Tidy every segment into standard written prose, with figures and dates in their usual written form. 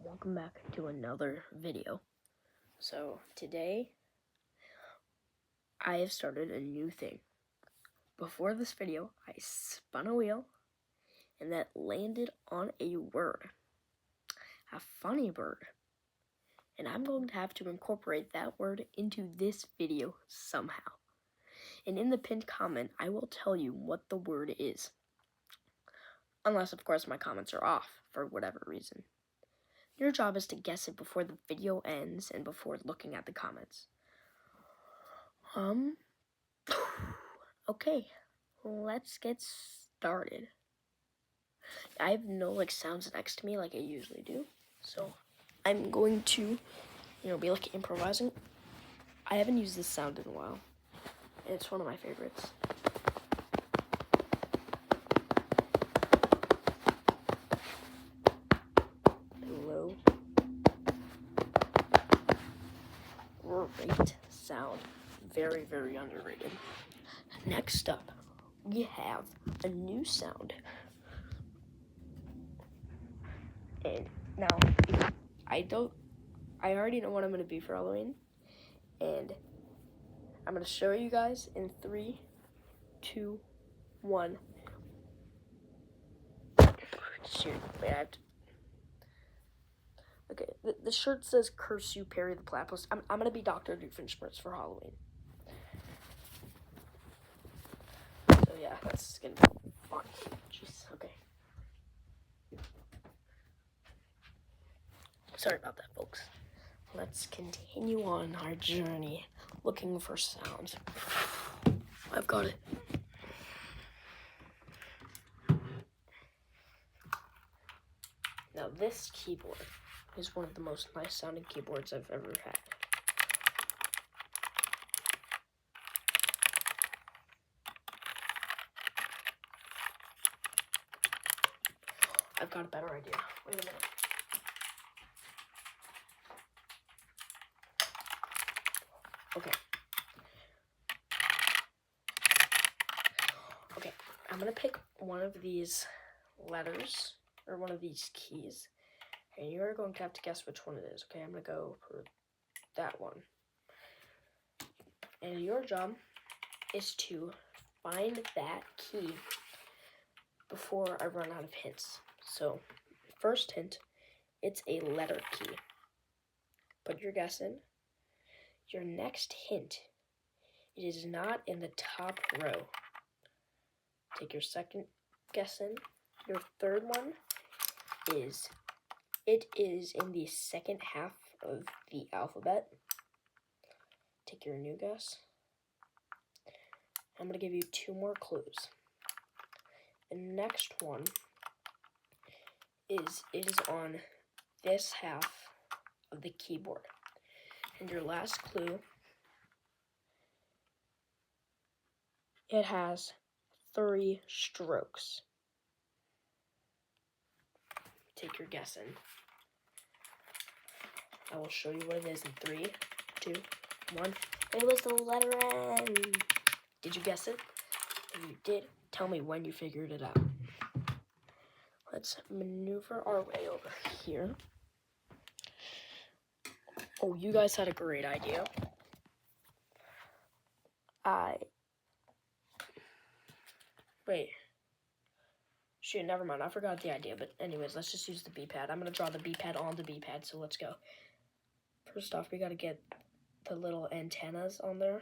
welcome back to another video. So today I have started a new thing. Before this video I spun a wheel and that landed on a word, a funny word, and I'm going to have to incorporate that word into this video somehow. And in the pinned comment I will tell you what the word is, unless of course my comments are off for whatever reason. Your job is to guess it before the video ends and before looking at the comments. Okay, let's get started. I have no sounds next to me like I usually do, so I'm going to, be improvising. I haven't used this sound in a while, and it's one of my favorites. Hello. Great sound. Very, very underrated. Next up, we have a new sound. And now, I already know what I'm going to be for Halloween. And I'm going to show you guys in 3, 2, 1. Shoot, wait, I have to... Okay, the shirt says, "Curse you, Perry the Platypus." I'm going to be Dr. Doofenshmirtz for Halloween. So yeah, that's going to be fun. Jeez, okay. Sorry about that, folks. Let's continue on our journey looking for sounds. I've got it. Now this keyboard is one of the most nice sounding keyboards I've ever had. I've got a better idea. Wait a minute. Okay, I'm gonna pick one of these letters, or one of these keys, and you're going to have to guess which one it is. Okay, I'm gonna go for that one. And your job is to find that key before I run out of hints. So, first hint, it's a letter key. Put your guess in. Your next hint, it is not in the top row. Take your second guess in. Your third one is, it is in the second half of the alphabet. Take your new guess. I'm going to give you 2 more clues. The next one is, it is on this half of the keyboard. And your last clue, it has 3 strokes. Take your guess in. I will show you what it is in 3, 2, 1. It was the letter N. Did you guess it? If you did, tell me when you figured it out. Let's maneuver our way over here. Oh, you guys had a great idea. Wait. Shoot, never mind. I forgot the idea. But anyways, let's just use the B-pad. I'm going to draw the B-pad on the B-pad, so let's go. First off, we got to get the little antennas on there.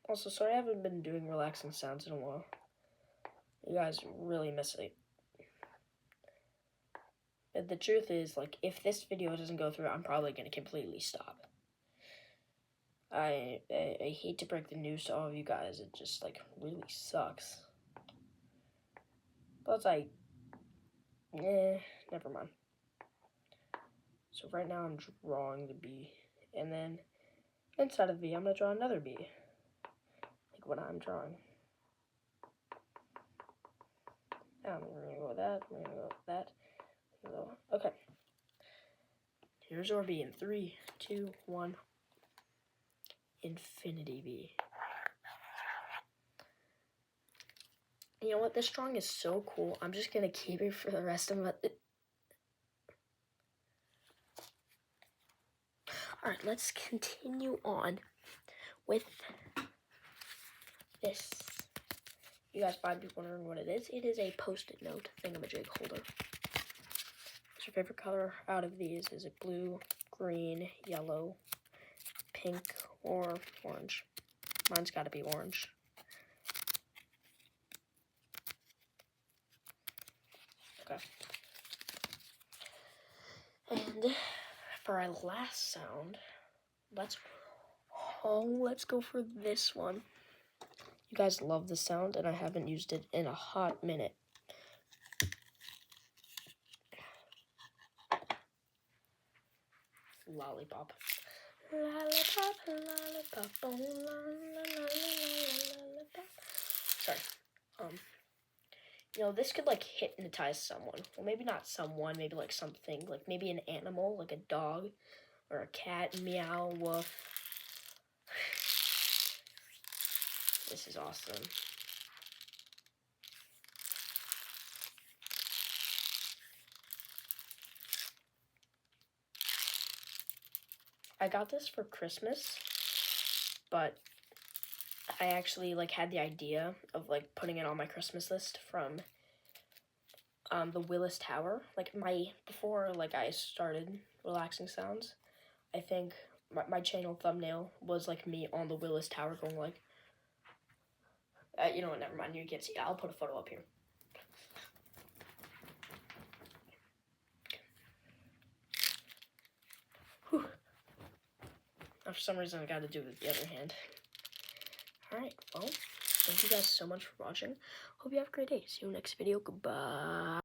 Also, sorry I haven't been doing relaxing sounds in a while. You guys really miss it. But the truth is, if this video doesn't go through, I'm probably going to completely stop. I hate to break the news to all of you guys. It just, really sucks. But never mind. So right now I'm drawing the B. And then inside of B, I'm going to draw another B. Like what I'm drawing. I'm going to go with that. I'm going to go with that. Okay. Here's our B in 3, 2, 1. Infinity B. You know what? This drawing is so cool. I'm just going to keep it for the rest of Alright, let's continue on with this. You guys might be wondering what it is. It is a post-it note thingamajig holder. What's your favorite color out of these? Is it blue, green, yellow, pink, or orange? Mine's gotta be orange. Okay. And for our last sound, let's go for this one. You guys love this sound, and I haven't used it in a hot minute. Lollipop. Lollipop, lollipop, oh, lollipop. Sorry. You know, this could like hypnotize someone. Well, maybe not someone, maybe like something, like maybe an animal, like a dog or a cat. Meow, woof. This is awesome. I got this for Christmas, but I actually like had the idea of like putting it on my Christmas list from the Willis Tower. Like before like I started relaxing sounds, I think my channel thumbnail was like me on the Willis Tower going like, you know what, never mind, you can't see it. I'll put a photo up here. Whew. Now, for some reason I gotta do it with the other hand. Alright, well, thank you guys so much for watching. Hope you have a great day. See you next video. Goodbye.